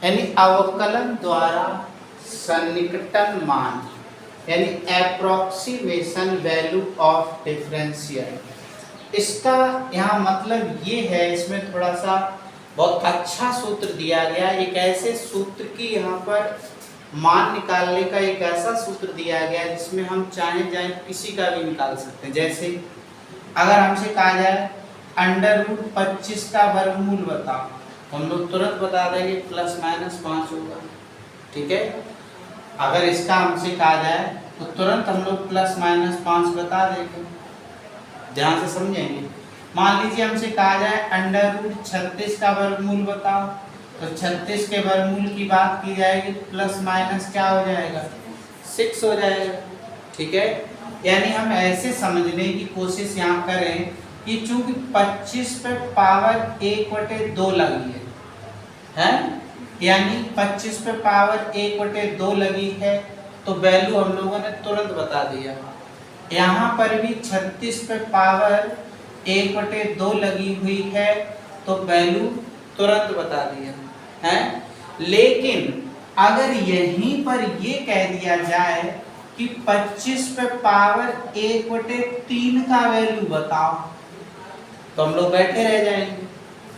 यानी अवकलन द्वारा सन्निकटन मान, यानी एप्रोक्सीमेशन वैल्यू ऑफ डिफरेंशियल। इसका यहाँ मतलब ये है, इसमें थोड़ा सा बहुत अच्छा सूत्र दिया गया। एक ऐसे सूत्र की यहाँ पर मान निकालने का एक ऐसा सूत्र दिया गया जिसमें हम चाहे जाए किसी का भी निकाल सकते हैं। जैसे अगर हमसे कहा जाए √25 का वर्गमूल बताओ, तो हम लोग तुरंत बता देंगे ±5 होगा। ठीक है, अगर इसका हमसे कहा जाए तो तुरंत हम लोग ±5 बता देंगे। ध्यान से समझेंगे। मान लीजिए हमसे कहा जाए √36 का वर्गमूल बताओ, तो 36 के वर्गमूल की बात की जाएगी तो प्लस माइनस क्या हो जाएगा, 6 हो जाएगा। ठीक है, यानी हम ऐसे समझने की कोशिश यहाँ करें कि चूंकि 25 पे पावर 1/2 लगी है, यानी 25 पे पावर 1/2 लगी है, तो वैल्यू हम लोगों ने तुरंत बता दिया। यहाँ पर भी 36 पे पावर 1/2 लगी हुई है, तो वैल्यू तुरंत बता दिया है। लेकिन अगर यहीं पर ये कह दिया जाए कि 25 पे पावर 1/3 का वैल्यू बताओ, तो हम लोग बैठे रह जाएंगे,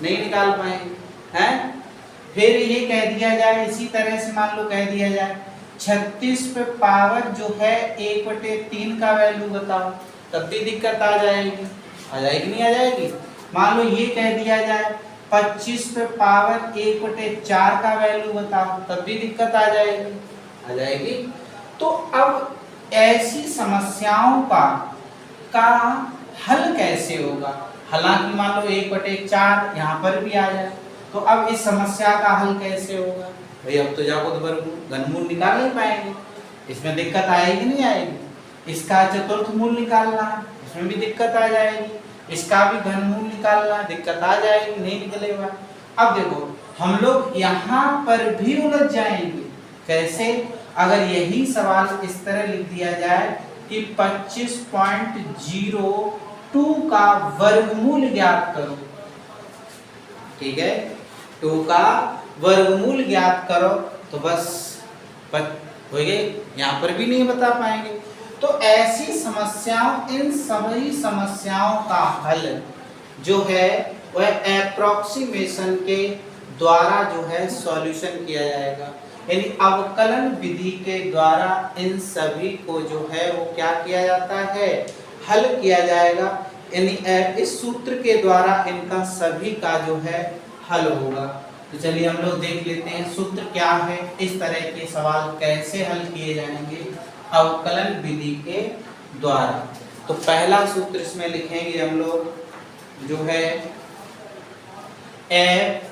नहीं निकाल पाएंगे हैं। फिर ये कह दिया जाए, इसी तरह से मान लो कह दिया जाए 36 पे पावर जो है 1/3 का वैल्यू बताओ, तब भी दिक्कत आ जाएगी। आ जाएगी नहीं आ जाएगी। मान लो ये कह दिया जाए 25 पे पावर 1/4 का वैल्यू बताओ, तब भी दिक्कत आ जाएगी। आ जाएगी। तो अब ऐसी समस्याओं का हल कैसे होगा? हालांकि मान लो 1/4 यहाँ पर भी आ जाए, तो अब इस समस्या का हल कैसे होगा? भाई अब तो जाको घनमूल निकाल नहीं पाएंगे, इसमें दिक्कत आएगी नहीं आएगी। इसका चतुर्थ मूल निकालना है, इसमें भी दिक्कत आ जाएगी। इसका भी घनमूल निकालना, दिक्कत आ जाएगी, नहीं निकलेगा। अब देखो हम लोग यहाँ पर भी उलझ जाएंगे। कैसे? अगर यही सवाल इस तरह लिख दिया जाए कि 25.02 का वर्गमूल ज्ञात करो, ठीक है, 2 का वर्गमूल ज्ञात करो, तो बस हो गए, यहाँ पर भी नहीं बता पाएंगे। तो ऐसी समस्याओं, इन सभी समस्याओं का हल जो है वह एप्रोक्सीमेशन के द्वारा जो है सॉल्यूशन किया जाएगा। यानी अवकलन विधि के द्वारा इन सभी को जो है वो क्या किया जाता है, हल किया जाएगा। यानी इस सूत्र के द्वारा इनका सभी का जो है हल होगा। तो चलिए हम लोग देख लेते हैं सूत्र क्या है, इस तरह के सवाल कैसे हल किए जाएंगे अवकलन विधि के द्वारा। तो पहला सूत्र इसमें लिखेंगे हम लोग जो है f,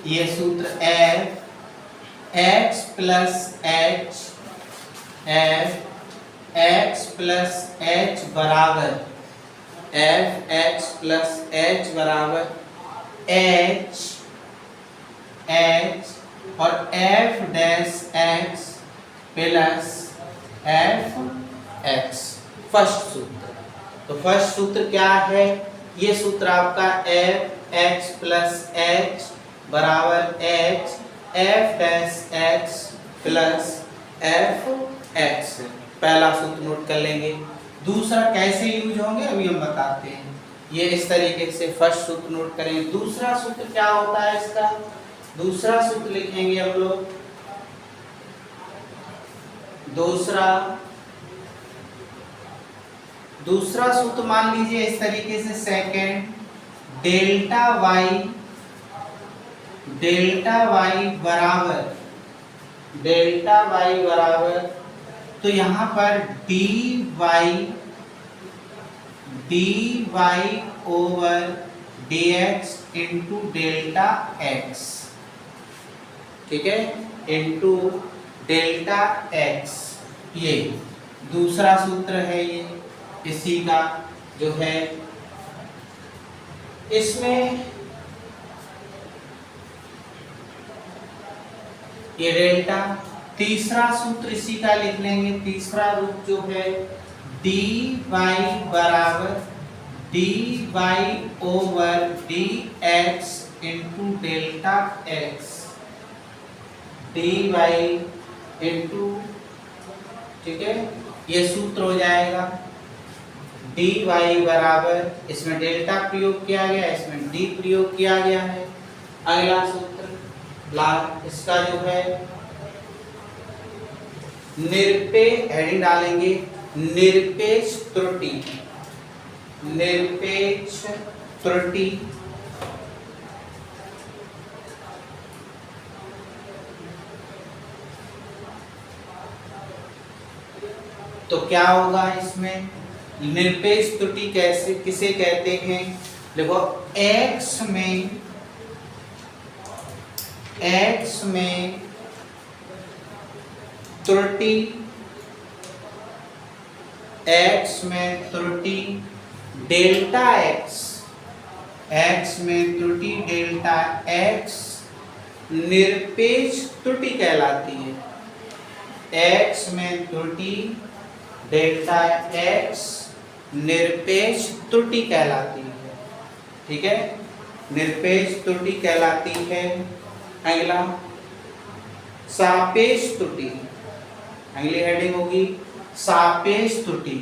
ये सूत्र f x plus h, f x plus h बराबर f x प्लस h बराबर h h और f dash x plus f x। First सूत्र, तो फर्स्ट सूत्र क्या है? ये सूत्र आपका f x प्लस h बराबर h f dash x plus f x। पहला सूत्र नोट कर लेंगे। दूसरा कैसे यूज होंगे अभी हम बताते हैं। ये इस तरीके से फर्स्ट सूत्र नोट करेंगे। दूसरा सूत्र क्या होता है इसका? दूसरा सूत्र लिखेंगे हम लोग, दूसरा सूत्र मान लीजिए इस तरीके से, सेकेंड डेल्टा y बराबर, तो यहाँ पर dy over dx into delta x, ठीक है, इंटू डेल्टा x। ये दूसरा सूत्र है, ये इसी का जो है इसमें ये डेल्टा। तीसरा सूत्र इसी का लिख लेंगे, तीसरा रूप जो है dy बराबर dy over dx into delta x D Y into, ठीक है, ये सूत्र हो जाएगा डी वाई बराबर, इसमें डेल्टा प्रयोग किया गया, इसमें डी प्रयोग किया गया है। अगला सूत्र इसका जो है निरपेक्ष, हेडिंग डालेंगे निरपेक्ष त्रुटि, निरपेक्ष त्रुटि तो क्या होगा इसमें, निरपेक्ष त्रुटि कैसे किसे कहते हैं, देखो x में त्रुटि, x में त्रुटि डेल्टा x में त्रुटि डेल्टा x निरपेक्ष त्रुटि कहलाती है। x में त्रुटि डेल्टा x निरपेक्ष त्रुटि कहलाती है, ठीक है, निरपेक्ष त्रुटि कहलाती है। अगला सापेक्ष त्रुटि, अगली हेडिंग होगी सापेक्ष त्रुटि।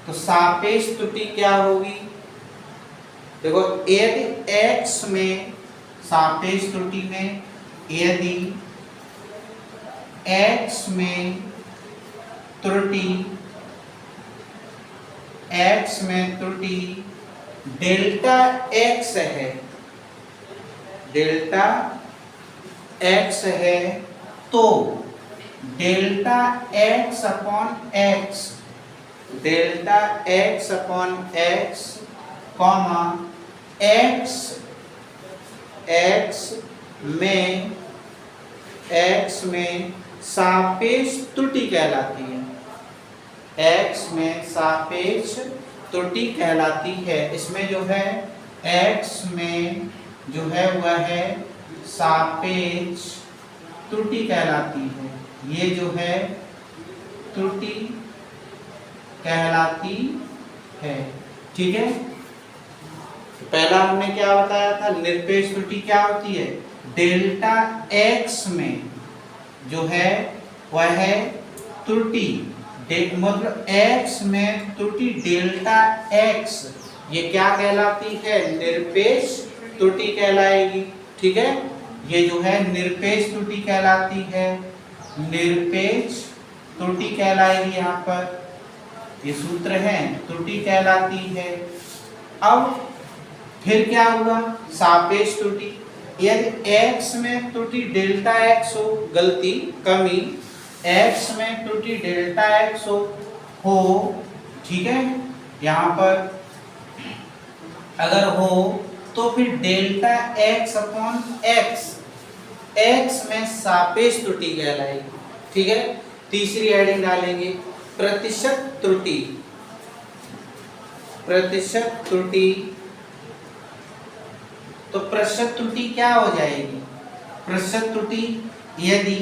तो सापेक्ष त्रुटि क्या होगी, देखो यदि x में सापेक्ष त्रुटि में यदि x में त्रुटि, x में त्रुटि डेल्टा x है, डेल्टा x है, तो delta x upon x, delta x upon x comma x में सापेक्ष त्रुटि कहलाती है, x में सापेक्ष त्रुटि कहलाती है। इसमें जो है x में जो है वह है सापेक्ष त्रुटि कहलाती है, ये जो है त्रुटि कहलाती है, ठीक है। पहला हमने क्या बताया था, निरपेक्ष त्रुटि क्या होती है, डेल्टा x में जो है वह है त्रुटि, मतलब x में त्रुटि डेल्टा x, ये क्या कहलाती है, निरपेक्ष त्रुटि कहलाएगी, ठीक है। ये जो है निरपेक्ष त्रुटि कहलाती है, निरपेक्ष त्रुटि कहलाएगी, यहाँ पर ये सूत्र है, त्रुटि कहलाती है। अब फिर क्या हुआ, सापेक्ष त्रुटि, यदि x में त्रुटि डेल्टा x हो, गलती कमी x में त्रुटि डेल्टा x हो, ठीक है, यहाँ पर अगर हो तो फिर डेल्टा x अपॉन x में सापेक्ष त्रुटि कहलाएगी, ठीक है। तीसरी हेडिंग डालेंगे प्रतिशत त्रुटि, प्रतिशत त्रुटि, तो प्रतिशत त्रुटि क्या हो जाएगी, प्रतिशत त्रुटि यदि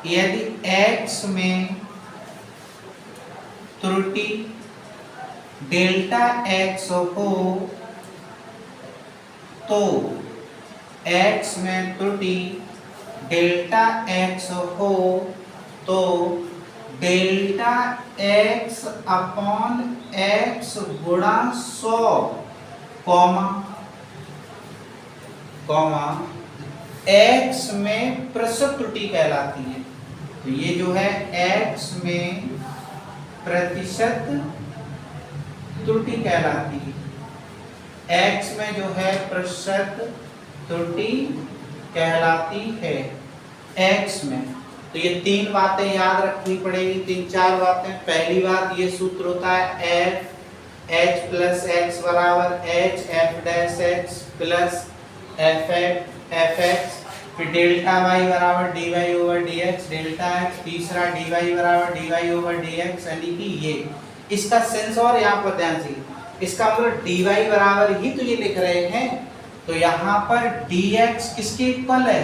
x में त्रुटि डेल्टा x हो तो x में त्रुटि डेल्टा x हो तो डेल्टा x अपॉन x गुणा 100 कॉमा x में प्रतिशत त्रुटि कहलाती है। तो ये जो है x में प्रतिशत त्रुटि कहलाती है, x में जो है प्रतिशत त्रुटि कहलाती है x में। तो ये तीन बातें याद रखनी पड़ेगी, तीन चार बातें। पहली बात, ये सूत्र होता है f h प्लस x बराबर h f dash x plus f x, फिर डेल्टा y बराबर dy over dx delta x, तीसरा dy बराबर dy ओवर dx, यानी कि ये इसका सेंस और यहाँ पर ध्यान से, इसका मतलब dy बराबर ही तो ये लिख रहे हैं, तो यहाँ पर dx किसके इक्वल है,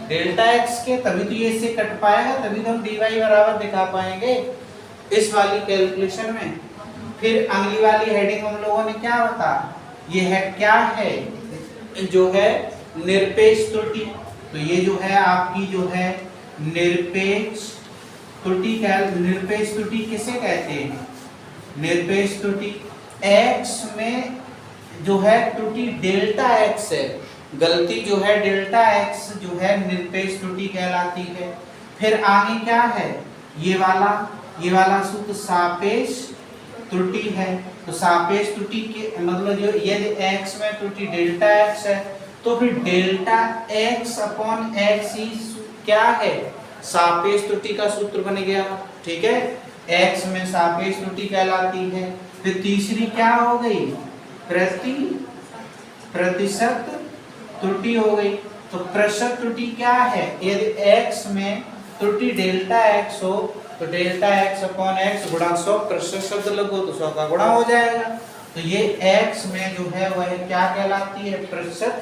डेल्टा x के, तभी तो ये इससे कट पाएगा, तभी तो हम dy बराबर दिखा पाएंगे इस वाली कैलकुलेशन में। फिर अगली वाली हेडिंग हम लोगों ने क्या बताया, ये है क्या है, जो है निरपेक्ष त्रुटि, तो ये जो है आपकी जो है निरपेक्ष त्रुटि। निरपेक्ष त्रुटि किसे कहते हैं? निरपेक्ष त्रुटि x में जो है त्रुटि डेल्टा x है, गलती जो है डेल्टा x जो है निरपेक्ष त्रुटि कहलाती है। फिर आगे क्या है? ये वाला सूत्र सापेक्ष त्रुटि है। तो सापेक्ष त्रुटि के मतलब जो यदि x में त्रुटि डेल्टा x है तो फिर डेल्टा x अपॉन x ही क्या है? सापेक्ष त्रुटि का सूत्र बन गया। ठीक है, x में सापेक्ष त्रुटि कहलाती है। फिर तीसरी क्या हो गई? प्रतिशत त्रुटि हो गई। तो प्रतिशत त्रुटि क्या है? यदि x में त्रुटि डेल्टा x हो तो डेल्टा x अपॉन x गुणा 100, प्रतिशत शब्द लगो तो 100 का गुणा हो जाएगा। तो ये x में जो है वह क्या कहलाती है? प्रतिशत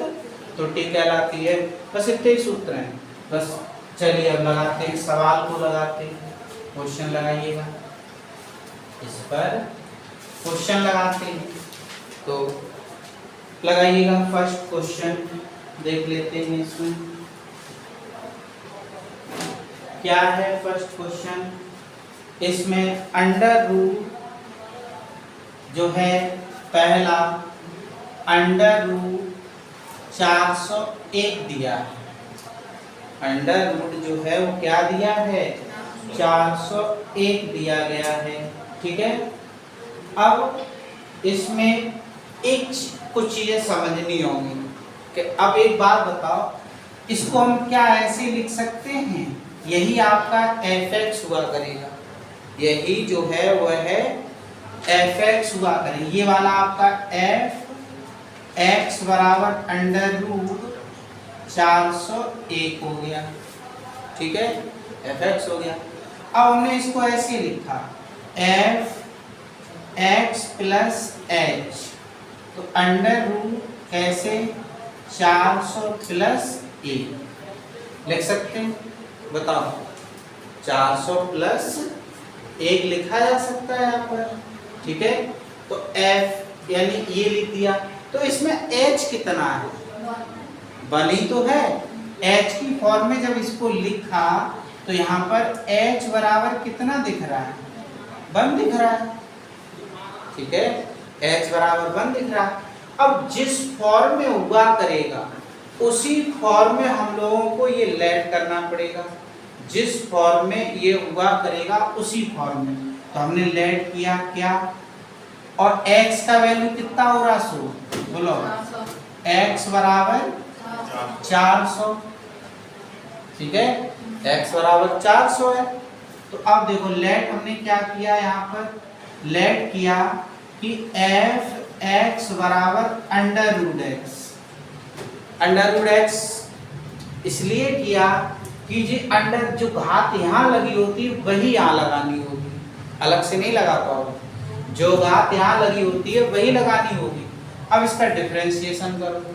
त्रुटि कहलाती है। बस इतने ही सूत्र हैं। बस चलिए अब लगाते हैं, सवाल को लगाते हैं। क्वेश्चन लगाइएगा, इस पर क्वेश्चन लगाते हैं। तो लगाइएगा फर्स्ट क्वेश्चन, देख लेते हैं इसमें क्या है। फर्स्ट क्वेश्चन इसमें अंडर रूट जो है पहला अंडर रूट 401 दिया है। अंडर रूट जो है वो क्या दिया है? 401 दिया गया है। ठीक है, अब इसमें कुछ चीजें समझनी होंगी कि अब एक बात बताओ, इसको हम क्या ऐसे लिख सकते हैं? यही आपका fx हुआ करेगा, यही जो है वह है fx हुआ करेगा। ये वाला आपका f(x) बराबर अंडर रूट 401 हो गया। ठीक है, fx हो गया। अब हमने इसको ऐसे लिखा f(x) प्लस h, तो अंडर रूट कैसे? 400 प्लस 1 लिख सकते हैं। बताओ, 400 प्लस 1 लिखा जा सकता है यहाँ पर। ठीक है, तो f यानी ये लिख दिया। तो इसमें h कितना है? 1 ही तो है। h की फॉर्म में जब इसको लिखा तो यहाँ पर h बराबर कितना दिख रहा है? 1 दिख रहा है। ठीक है, h बराबर 1 दिख रहा है। अब जिस फॉर्म में हुआ करेगा उसी फॉर्म में हम लोगों को ये लेट करना पड़ेगा। जिस फॉर्म में ये हुआ करेगा उसी फॉर्म में, तो हमने लेट किया क्या? और x का वैल्यू कितना हो रहा? 100। बोलो, x बराबर 400। ठीक है, x बराबर 400 है। तो अब देखो लेट हमने क्या किया? यहाँ पर लेट किया कि f(x) बराबर under root x। Under root x इसलिए किया कि जी अंडर जो घात यहाँ लगी होती है वही यहाँ लगानी होगी, अलग से नहीं लगा पाओगे। जो घात यहाँ लगी होती है वही लगानी होगी। अब इसका डिफरेंशिएशन करोगे,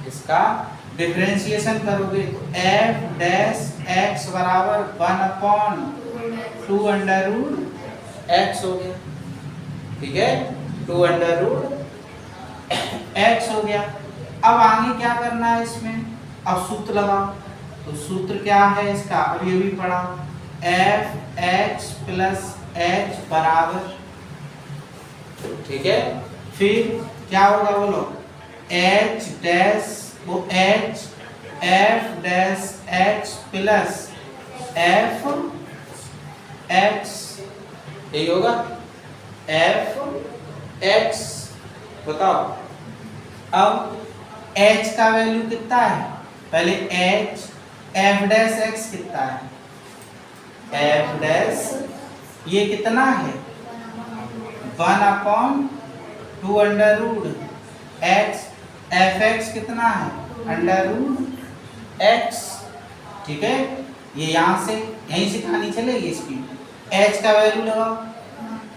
इसका डिफरेंशिएशन करोगे तो f(x) बराबर 1/2 अंडर रूट x हो गया। ठीक है, 2 अंडर रूट x हो गया। अब आगे क्या करना है इसमें? अब सूत्र लगाओ। तो सूत्र क्या है इसका? अब ये भी पढ़ा, f(x) प्लस h बराबर। ठीक है, फिर क्या होगा? बोलो, h डैश वो h f(x) प्लस f(x) यही होगा f(x). बताओ, अब h का वैल्यू कितना है? पहले h f(x) कितना है? f' ये कितना है? 1/2 अंडर रूट x। f(x) कितना है? Under root x। ठीक है, ये यहाँ से यहीं से कहानी चलेगी इसकी। h का वैल्यू लगाओ,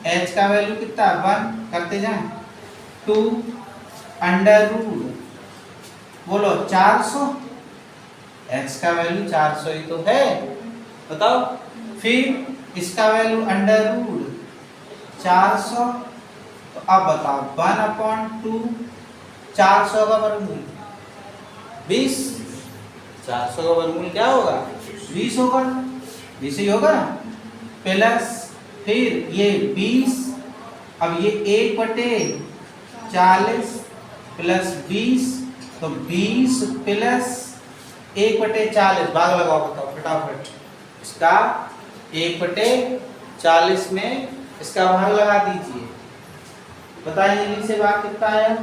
h का वैल्यू कितना? 1 करते जाएं, 2 अंडर रूट बोलो 400। x का वैल्यू 400 ही तो है। बताओ, फिर इसका वैल्यू अंडर रूट 400। तो अब बताओ 1/2 400 का वर्गमूल 20, 400 का वर्गमूल क्या होगा? 20 होगा, 20 ही होगा। प्लस फिर ये 20, अब ये 1/40 प्लस 20, तो 20 प्लस 1/40, भाग लगाओ, बताओ फटाफट। इसका 1/40 में इसका भाग लगा दीजिए, बताइए जल्दी से भाग कितना आया?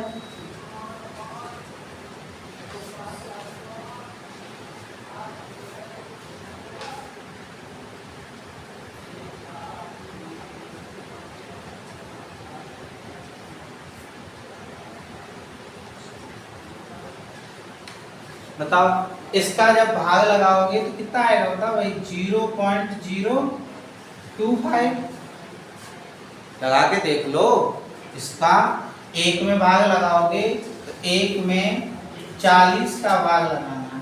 बताओ, इसका जब भाग लगाओगे तो कितना आएगा बताओ भाई? 0.025 लगा के देख लो। इसका 1 में भाग लगाओगे तो 1 में 40 का भाग लगाना,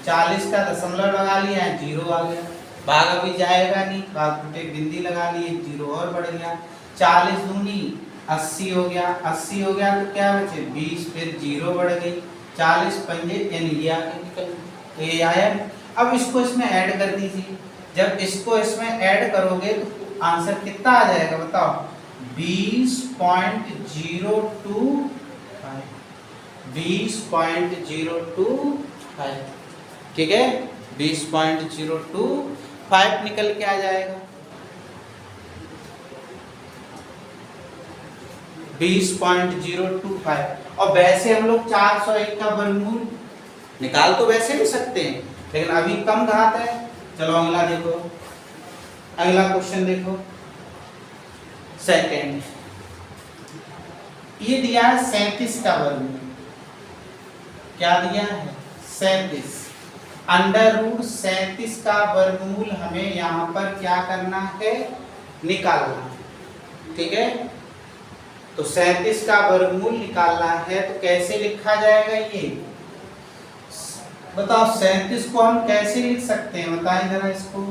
40 का दशमलव लगा लिया है, 0 आ गया। भाग अभी जाएगा नहीं, भाग एक बिंदी लगा लिए, 0 और बढ़ गया। 40 दूनी 80 हो गया, 80 हो गया तो क्या बचे? 20, फिर 0 बढ़ गई। 40 पंजे यानी ये आया। अब इसको इसमें ऐड कर दीजिए। जब इसको इसमें ऐड करोगे तो आंसर कितना आ जाएगा बताओ? 20.025, 20.025, ठीक है, 20.025 निकल के आ जाएगा। 20.025। और वैसे हम लोग 401 का वर्गमूल निकाल तो वैसे भी सकते हैं, लेकिन अभी कम घात है। चलो अगला देखो, अगला क्वेश्चन देखो, सेकंड। ये दिया है 37 का वर्गमूल। क्या दिया है? 37। √37 का वर्गमूल हमें यहाँ पर क्या करना है? निकालना, ठीक है। तो 37 का वर्गमूल निकालना है तो कैसे लिखा जाएगा ये बताओ? 37 को हम कैसे लिख सकते हैं बताएं जरा इसको।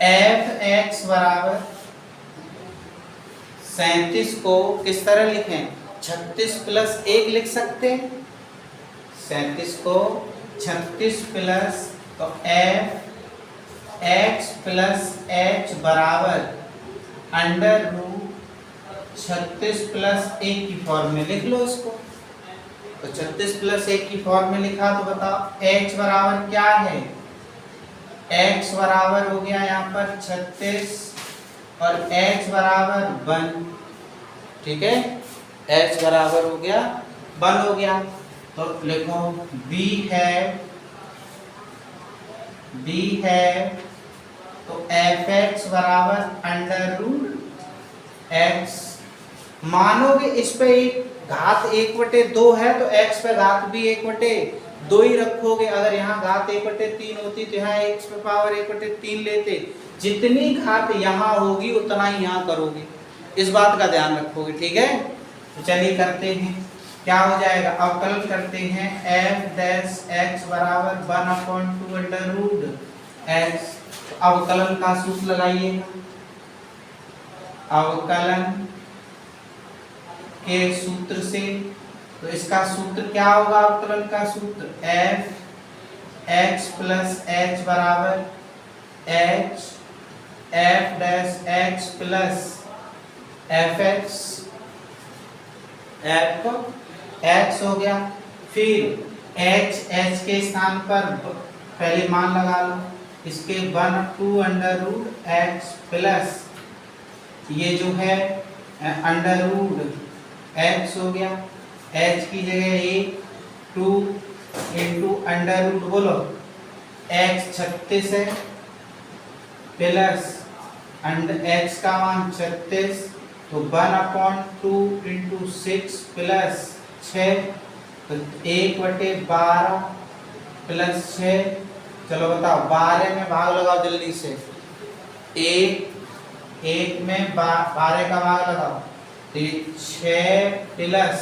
f(x) बराबर 37 को किस तरह लिखें? 36 प्लस 1 लिख सकते हैं। 37 को 36 प्लस, तो f(x) प्लस h बराबर √36 प्लस 1 की फॉर्म में लिख लो इसको। तो 36 प्लस 1 की फॉर्म में लिखा तो बताओ h बराबर क्या है? x बराबर हो गया यहाँ पर 36 और h बराबर 1, ठीक है। h बराबर हो गया 1 हो गया। तो लिखो b है तो f(x) बराबर √x। मानोगे इस पे घात 1/2 है तो x पे घात भी 1/2 ही रखोगे। अगर यहाँ घात 1/3 होती तो यहाँ x पे पावर 1/3 लेते। जितनी घात यहाँ होगी उतना ही यहाँ करोगे, इस बात का ध्यान रखोगे, ठीक है। तो चलिए करते हैं, क्या हो जाएगा? अवकलन करते हैं। f(x) बराबर 1/2√x। अवकलन का सूत्र लगाइएगा। अवकलन के सूत्र से, तो इसका सूत्र क्या होगा? अवकलन का सूत्र f(x) प्लस h बराबर h f(x) plus f(x) f(x) हो गया। फिर h के स्थान पर पहले मान लगा लो, इसके 1/2√x प्लस ये जो है √x हो गया। h की जगह 2 इंटू √ बोलो, x 36 है प्लस x का मान 36, तो 1/2 इंटू 6 प्लस 6, तो 1/12 प्लस 6। चलो बताओ 12 में भाग लगाओ जल्दी से। 1 में 12 का भाग लगाओ तो 6 प्लस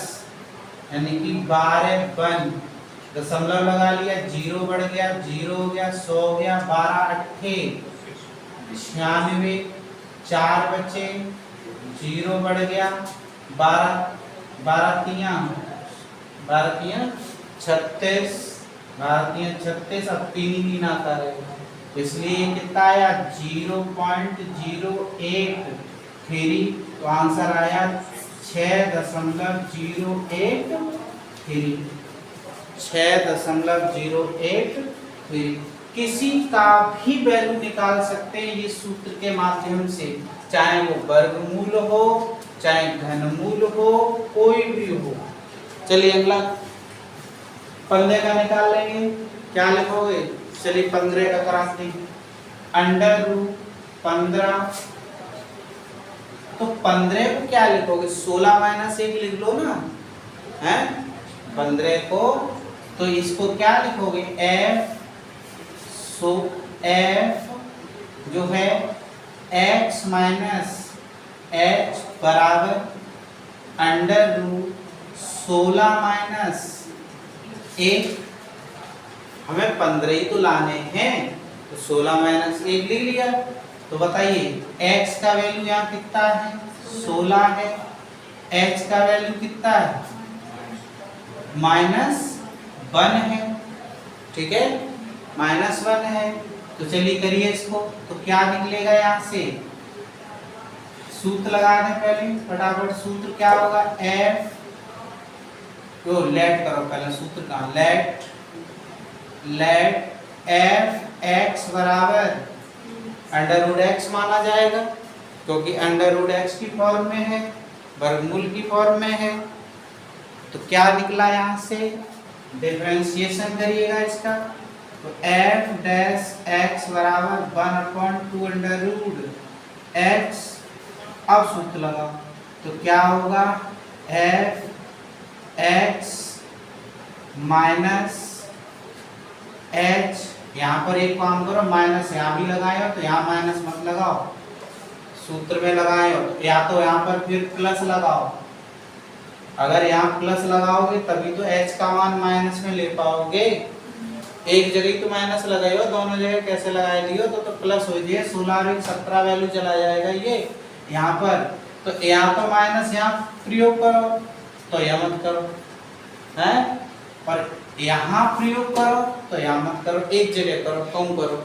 यानी कि 12 1 दशमलव लगा लिया, 0 बढ़ गया, 0 हो गया, 100 हो गया, 12 8 96, 4 बचे, 0 बढ़ गया, 12 3 36, भारतीय 36 अब 3 आता रहेगा, इसलिए कितना आया 0.083। तो आंसर आया 6.083, 6.083। किसी का भी वैल्यू निकाल सकते हैं ये सूत्र के माध्यम से, चाहे वो वर्गमूल हो चाहे घनमूल हो, कोई भी हो। चलिए अगला 15 का निकाल लेंगे, क्या लिखोगे? चलिए 15 का कराते हैं। √15, तो 15 को क्या लिखोगे? 16 - 1 लिख लो ना, है 15 को। तो इसको क्या लिखोगे? f जो है x - h बराबर √16 - 1। हमें 15 ही तो लाने हैं, तो 16 - 1 लिख लिया। तो बताइए x का वैल्यू यहाँ कितना है? 16 है। h का वैल्यू कितना है? -1 है, ठीक है, -1 है। तो चलिए करिए इसको, तो क्या निकलेगा यहाँ से? सूत्र लगा दें पहले फटाफट। सूत्र क्या होगा? f तो लेट करो पहले, सूत्र कहाँ? लेट f x बराबर √x माना जाएगा, क्योंकि √x की फॉर्म में है, वर्गमूल की फॉर्म में है। तो क्या निकला यहाँ से? डिफरेंशिएशन करिएगा इसका, तो f डैश x बराबर 1/2 √x। अब सूत्र लगाओ, तो क्या होगा? f x माइनस h, यहाँ पर एक काम करो, माइनस यहाँ भी लगाए हो, तो यहाँ माइनस मत लगाओ, सूत्र में लगाए हो, या तो यहाँ पर फिर प्लस लगाओ। अगर यहाँ प्लस लगाओगे तभी तो h का मान माइनस में ले पाओगे। एक जगह तो माइनस लगाए हो, दोनों जगह कैसे लगाए लियो? तो प्लस हो जाए, 16 और 17 वैल्यू चला जाएगा ये यहाँ पर। तो यहाँ तो माइनस यहाँ प्रयोग करो, तो यह मत करो, है, और यहाँ प्रयोग करो तो यहाँ मत करो, एक जगह करो, कम करो,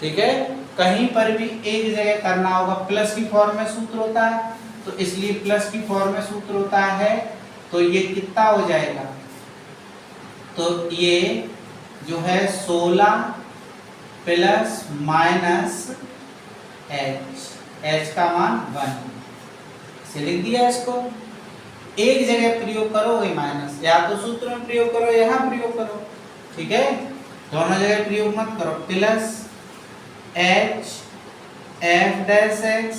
ठीक है। कहीं पर भी एक जगह करना होगा। प्लस की फॉर्म में सूत्र होता है, तो इसलिए प्लस की फॉर्म में सूत्र होता है। तो ये कितना हो जाएगा? तो ये जो है 16 प्लस माइनस h का मान 1 से लिख दिया इसको। एक जगह प्रयोग करोगे माइनस, या तो सूत्र में प्रयोग करो, यहाँ प्रयोग करो, ठीक है, दोनों जगह प्रयोग मत करो। Plus h f dash x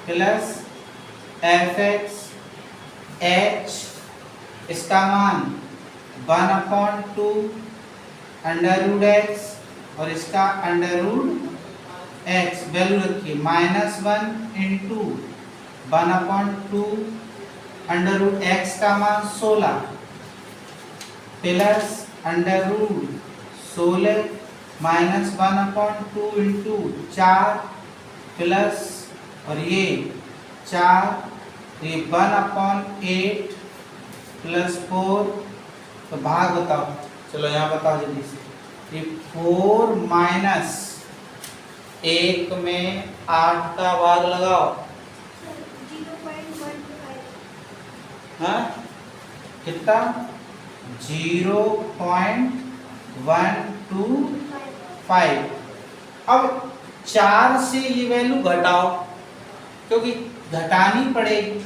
plus f x h, इसका मान 1/2 √x और इसका √x वैल्यू रखिए, -1 × 1/2 √x का मान 16 प्लस √16 -1/2 × 4 प्लस और ये 4, ये 1/8 प्लस 4। तो भाग बताओ, चलो यहाँ बताओ जल्दी से। ये 4 माइनस 1 में 8 का भाग लगाओ, हाँ कितना? 0.125। अब 4 से ये वैल्यू घटाओ, क्योंकि घटानी पड़ेगी।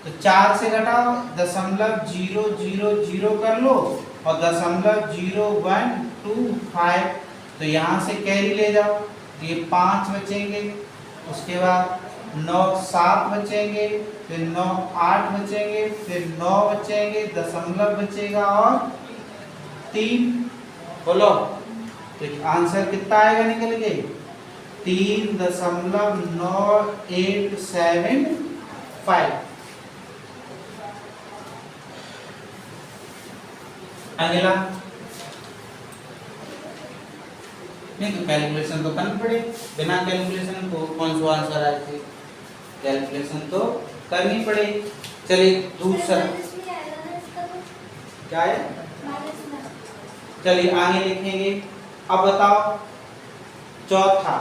तो 4 से घटाओ, 0.000 कर लो और 0.0125। तो यहाँ से कैरी ले जाओ, ये 5 बचेंगे, उसके बाद 9 7 बचेंगे, फिर 9 8 बचेंगे, फिर 9 बचेंगे, दशमलव बचेगा और 3। बोलो तो आंसर कितना आएगा निकल के? 3.9875। अगला नहीं, तो कैलकुलेशन तो करनी पड़े, बिना कैलकुलेशन को कौन सा आंसर आएगा? कैलकुलेशन तो करनी पड़े। चलिए दूसरा क्या है? चलिए आगे लिखेंगे। अब बताओ चौथा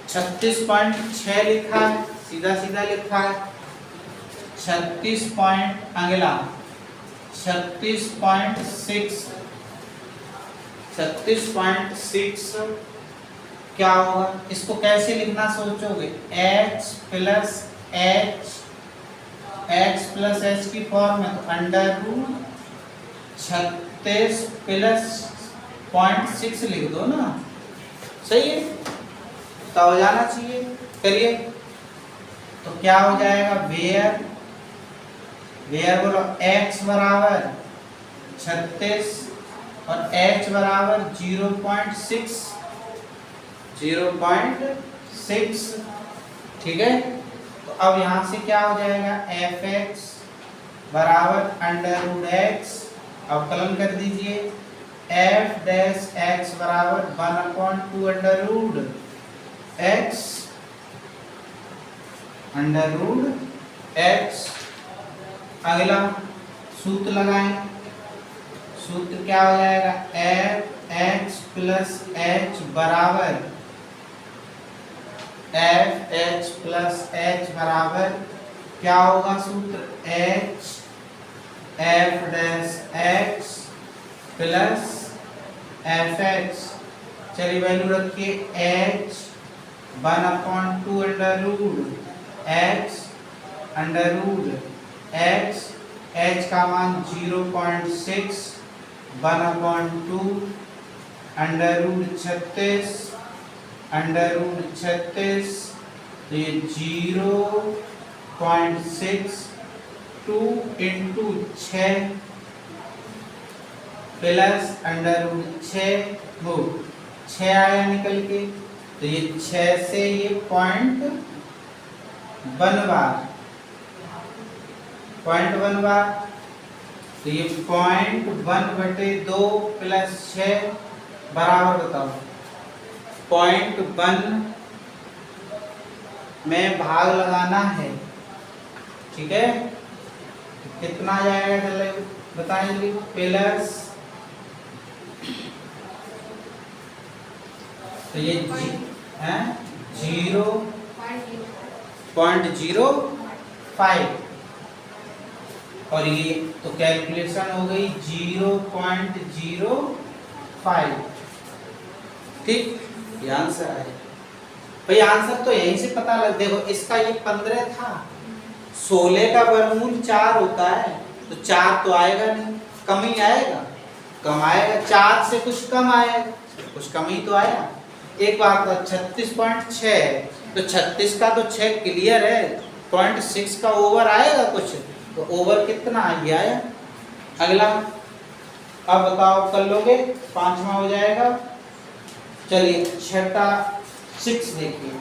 36.6 लिखा है, सीधा सीधा लिखा है 36 पॉइंट अगला 36.6 क्या होगा, इसको कैसे लिखना सोचोगे, h प्लस एच की फॉर्म में, तो अंडर रूट 36 प्लस 0.6 लिख दो ना, सही है, तो हो जाना चाहिए। करिए तो क्या हो जाएगा, वेयर बोलो x बराबर 36 और h बराबर 0.6, ठीक है। तो अब यहाँ से क्या हो जाएगा, fx बराबर अंडर रूट x, अवकलन कर दीजिए, f डैश x बराबर 1/2 under root x under root x। अगला सूत्र लगाएं, सूत्र क्या हो जाएगा, f x प्लस h बराबर क्या होगा सूत्र, h f dash x plus F X. चलिए वैल्यू रखिए, h 1/2 under root x under root x, h का मान 0.6 1/2 अंडर रूट 36 अंडर रूट 36, तो ये 0.6 2 इंटू 6 प्लस अंडर रूट 6 वो 6 आया निकल के, तो ये 6 से ये पॉइंट 1 बार, तो ये 0.1/2 प्लस 6 बराबर, बताओ 0.1 में भाग लगाना है, ठीक है, कितना जाएगा चले बताएंगे, प्लस, तो ये है 0.05 और ये तो कैलकुलेशन हो गई 0.05, ठीक, ये आंसर है भाई। आंसर तो यहीं से पता लग, देखो इसका ये 15 था, 16 का वर्गमूल 4 होता है, तो 4 तो आएगा नहीं, कम ही आएगा, कम आएगा, 4 से कुछ कम आएगा, कुछ कम ही तो आया। एक बात था 36.6, तो 36 का तो 6 क्लियर है, 0.6 का ओवर आएगा कुछ, तो ओवर कितना ये आया। अगला अब बताओ कर लोगे, 5वां हो जाएगा। चलिए छठा 6 देखिए,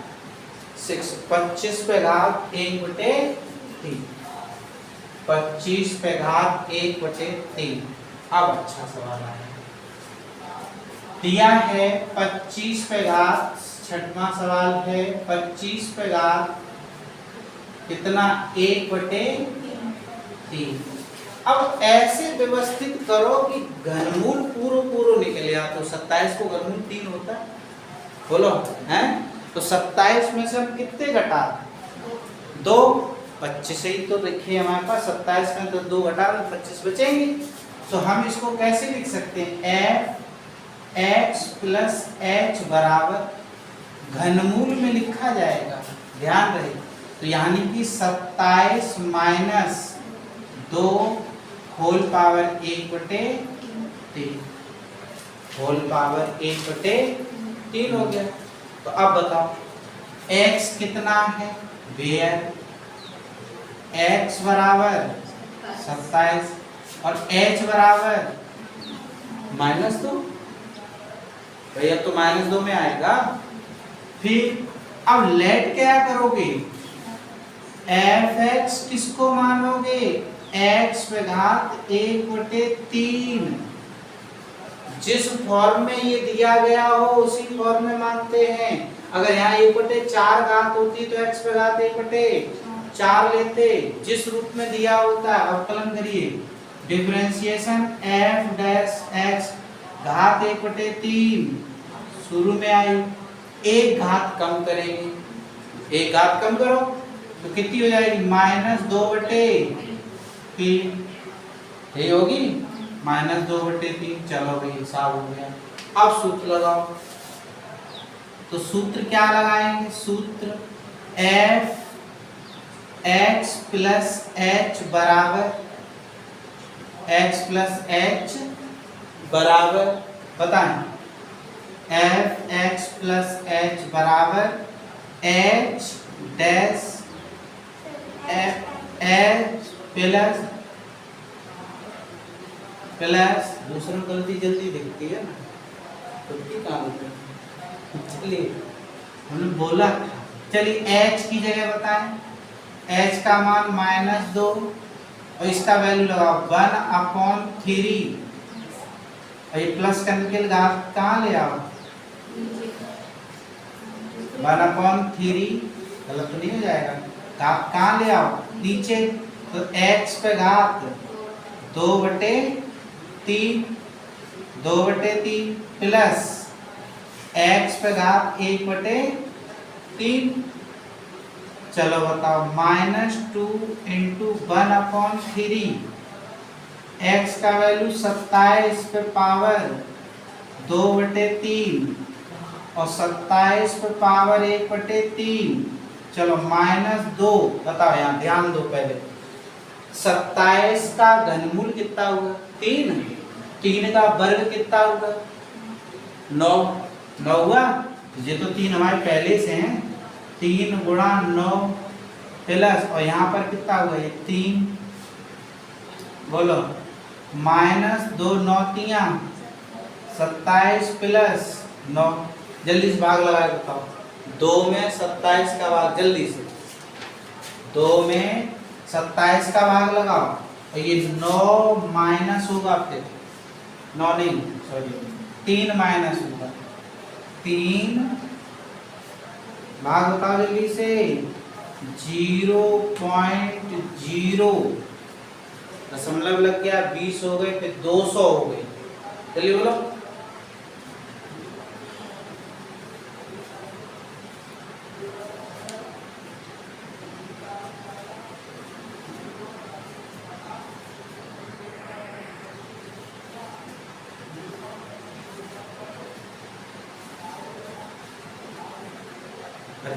6 25 पे घात 1/3, 25 पे घात 1/3। अब अच्छा सवाल आया, दिया है 25 पे घात, छठवां सवाल है 25 पे घात कितना, 1/3। अब ऐसे व्यवस्थित करो कि घनमूल पूर्व निकले, या तो 27 को घनमूल 3 होता है, बोलो हैं, तो 27 में से हम कितने घटा, 2, 25 ही तो देखिए हमारे पास 27 में तो 2 घटा 25 बचेंगे। तो हम इसको कैसे लिख सकते हैं, f x प्लस h बराबर घनमूल में लिखा जाएगा, ध्यान रहे, तो यानी कि 27 minus 2 whole power 1/3, whole power 1/3 हो गया। तो अब बताओ x कितना है, वेयर x बराबर 27 और h बराबर -2, भैया तो -2 में आएगा। फिर अब लेट क्या करोगे, f(x) किसको मानोगे, x पे घात 1/3, जिस फॉर्म में ये दिया गया हो उसी फॉर्म में मानते हैं। अगर यहाँ 1/4 घात होती तो x पे घात 1/4 लेते, जिस रूप में दिया होता है। अवकलन करिए, डिफरेंशिएशन f डैश x घात घात 1/3 शुरू में आई, एक घात कम करेंगे, एक घात कम करो तो कितनी हो जाएगी -2/3, यही होगी -2/3। चलो भाई हिसाब हो गया। अब सूत्र लगाओ, तो सूत्र क्या लगाएंगे, सूत्र f x प्लस h बराबर बताएं, f x प्लस h बराबर h डैश h प्लस दूसरों गलती जल्दी दिखती है ना, तो काम चलिए हमने बोला था। चलिए h की जगह बताएं, h का मान -2 और इसका वैल्यू लगाओ 1/3, और ये प्लस करने के लिए घात कहाँ ले आओ, 1/3 गलत तो नहीं हो जाएगा, घात कहाँ ले आओ नीचे, तो x पे घात 2/3 प्लस x पे घात 1/3। चलो बताओ -2 × 1/3, x का वैल्यू 27 पे पावर 2/3 और 27 पे पावर 1/3। चलो -2 बताओ, यहाँ ध्यान दो पहले, 27 का घनमूल कितना हुआ 3, 3 का वर्ग कितना हुआ 9 हुआ, ये तो 3 हमारे पहले से हैं, 3 × 9 प्लस, और यहाँ पर कितना हुआ ये 3, बोलो -2 9 3 27 प्लस 9, जल्दी से भाग लगा के बताओ, 2 में 27 का भाग, जल्दी से 2 में 27 का भाग लगाओ, और ये 9 माइनस होगा, फिर 9 नहीं सॉरी 3 माइनस होगा, 3 भाग बताओ जल्दी से, 0.0 दशमलव लग गया, 20 हो गए, फिर 200 हो गए, चलिए बोलो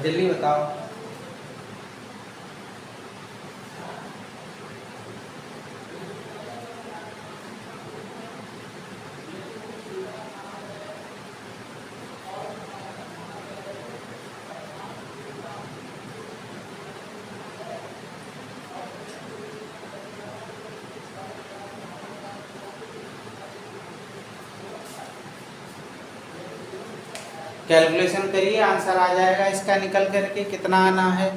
जल्दी बताओ। कैलकुलेशन करिए, आंसर आ जाएगा इसका निकल करके, कितना आना है।